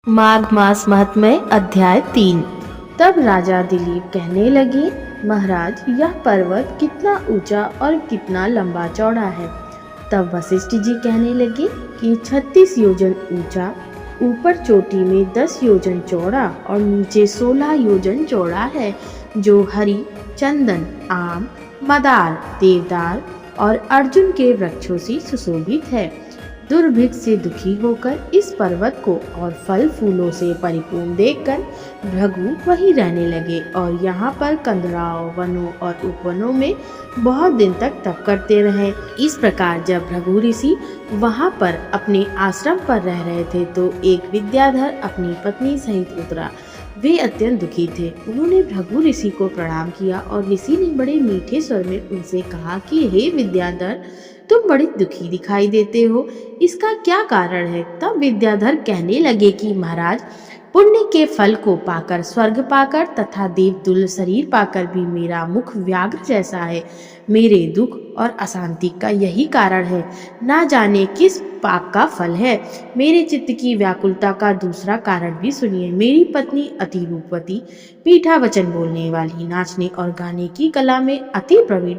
माघ मास महात्म्य अध्याय 3। तब राजा दिलीप कहने लगे, महाराज यह पर्वत कितना ऊंचा और कितना लंबा चौड़ा है। तब वशिष्ठ जी कहने लगे कि 36 योजन ऊंचा, ऊपर चोटी में 10 योजन चौड़ा और नीचे 16 योजन चौड़ा है, जो हरी, चंदन, आम, मदार, देवदार और अर्जुन के वृक्षों से सुशोभित है। दुर्भिक्ष से दुखी होकर इस पर्वत को और फल फूलों से परिपूर्ण देखकर भृगु वहीं रहने लगे और यहाँ पर कंदराओं, वनों और उपवनों में बहुत दिन तक तप करते रहे। इस प्रकार जब भृगु ऋषि वहाँ पर अपने आश्रम पर रह रहे थे तो एक विद्याधर अपनी पत्नी सहित उतरा। वे अत्यंत दुखी थे। उन्होंने भृगु ऋषि को प्रणाम किया और ऋषि ने बड़े मीठे स्वर में उनसे कहा कि हे विद्याधर, तुम बड़े दुखी दिखाई देते हो, इसका क्या कारण है। तब विद्याधर कहने लगे कि महाराज, पुण्य के फल को पाकर, स्वर्ग पाकर तथा देवतुल्य शरीर पाकर भी मेरा मुख व्याघ्र जैसा है। मेरे दुख और अशांति का यही कारण है, ना जाने किस पाप का फल है। मेरे चित्त की व्याकुलता का दूसरा कारण भी सुनिए। मेरी पत्नी अति रूपवती, मीठा वचन बोलने वाली, नाचने और गाने की कला में अति प्रवीण,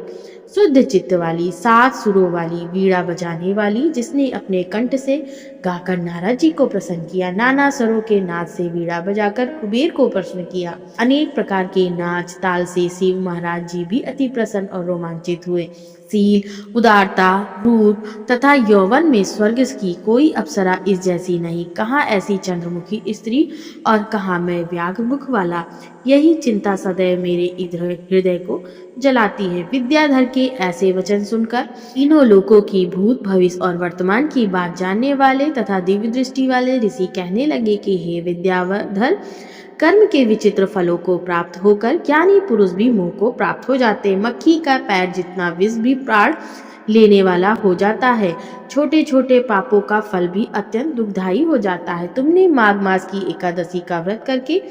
शुद्ध चित्त वाली, 7 सुरों वाली, वीणा बजाने वाली, जिसने अपने कंठ से गाकर नारद जी को प्रसन्न किया, नाना स्वरों के नाच से वीणा बजाकर कुबेर को प्रसन्न किया, अनेक प्रकार के नाच ताल से शिव महाराज जी भी अति प्रसन्न और रोमांचित हुए। शील, उदारता, रूप तथा यौवन में स्वर्ग की कोई अप्सरा इस जैसी नहीं। कहाँ ऐसी चंद्रमुखी स्त्री और कहाँ मैं व्याघ्र मुख वाला। यही चिंता सदैव मेरे हृदय को जलाती है। विद्याधर के ऐसे वचन सुनकर तीनों लोकों की भूत, भविष्य और वर्तमान की बात जानने वाले तथा दिव्य दृष्टि वाले ऋषि कहने लगे कि हे विद्याधर, कर्म के विचित्र फलों को प्राप्त होकर ज्ञानी पुरुष भी मोह को प्राप्त हो जाते। मक्खी का पैर जितना विष भी प्राण लेने वाला हो जाता है। छोटे छोटे पापों का फल भी अत्यंत दुखदायी हो जाता है। तुमने माघ मास की एकादशी का व्रत करके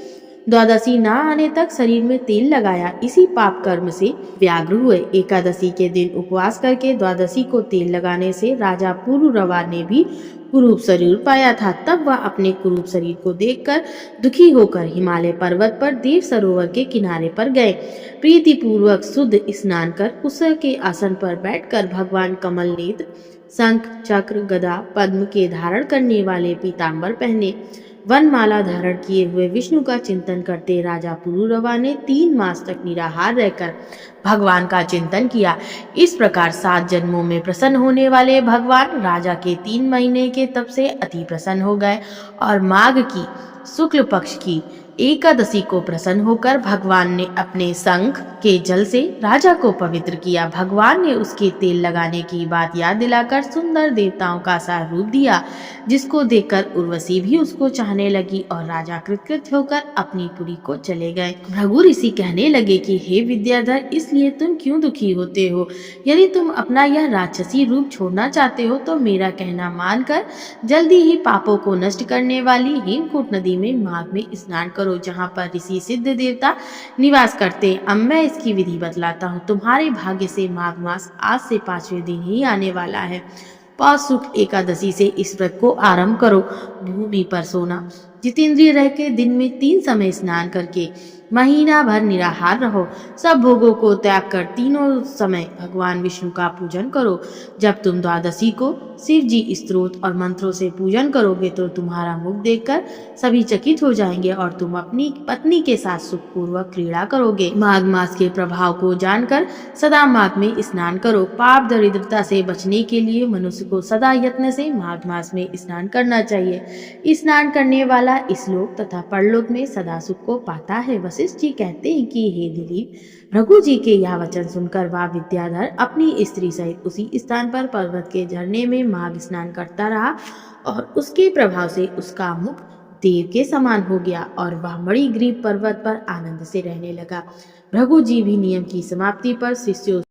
द्वादशी ना आने तक शरीर में तेल लगाया, इसी पाप कर्म से व्याघ्र हुए। एकादशी के दिन उपवास करके द्वादशी को तेल लगाने से राजा पुरुरवा ने भी कुरूप शरीर पाया था। तब वह अपने कुरूप शरीर को देखकर दुखी होकर हिमालय पर्वत पर देव सरोवर के किनारे पर गए। प्रीति पूर्वक शुद्ध स्नान कर उस के आसन पर बैठकर भगवान कमल नेत्र, शंख, चक्र, गदा, पद्म के धारण करने वाले पीतांबर पहने, वनमाला धारण किए हुए विष्णु का चिंतन करते राजा पुरुरवा ने 3 मास तक निराहार रहकर भगवान का चिंतन किया। इस प्रकार 7 जन्मों में प्रसन्न होने वाले भगवान राजा के 3 महीने के तप से अति प्रसन्न हो गए और माघ की शुक्ल पक्ष की एकादशी को प्रसन्न होकर भगवान ने अपने शंख के जल से राजा को पवित्र किया। भगवान ने उसके तेल लगाने की बात याद दिलाकर सुंदर देवताओं का सा रूप दिया, जिसको देखकर उर्वशी भी उसको चाहने लगी और राजा कृतकृत होकर अपनी पुरी को चले गए। भृगु ऋषि कहने लगे कि हे विद्याधर, इसलिए तुम क्यों दुखी होते हो। यदि तुम अपना यह राक्षसी रूप छोड़ना चाहते हो तो मेरा कहना मानकर जल्दी ही पापों को नष्ट करने वाली हेमकूट नदी में माघ में स्नान करो, जहाँ पर ऋषि सिद्ध देवता निवास करते। अब मैं इसकी विधि बतलाता हूँ। तुम्हारे भाग्य से माघ मास आज से 5वें दिन ही आने वाला है। पौष शुक्ल एकादशी से इस व्रत को आरंभ करो। भूमि पर सोना, जितेंद्रिय रह के दिन में 3 समय स्नान करके महीना भर निराहार रहो। सब भोगों को त्याग कर तीनों समय भगवान विष्णु का पूजन करो। जब तुम द्वादशी को शिव जी स्तोत्र और मंत्रों से पूजन करोगे तो तुम्हारा मुख देखकर सभी चकित हो जाएंगे और तुम अपनी पत्नी के साथ सुखपूर्वक क्रीड़ा करोगे। माघ मास के प्रभाव को जानकर सदा माघ में स्नान करो। पाप दरिद्रता से बचने के लिए मनुष्य को सदा यत्न से माघ मास में स्नान करना चाहिए। स्नान करने वाला इस लोक तथा परलोक में सदा सुख को पाता है। वशिष्ठ जी कहते हैं कि हे दिलीप, भृगु जी के यह वचन सुनकर वह विद्याधर अपनी स्त्री सहित उसी स्थान पर पर्वत के झरने में माघ स्नान करता रहा और उसके प्रभाव से उसका मुख देव के समान हो गया और वह मणिग्रीव पर्वत पर आनंद से रहने लगा। भृगु जी भी नियम की समाप्ति पर शिष्यों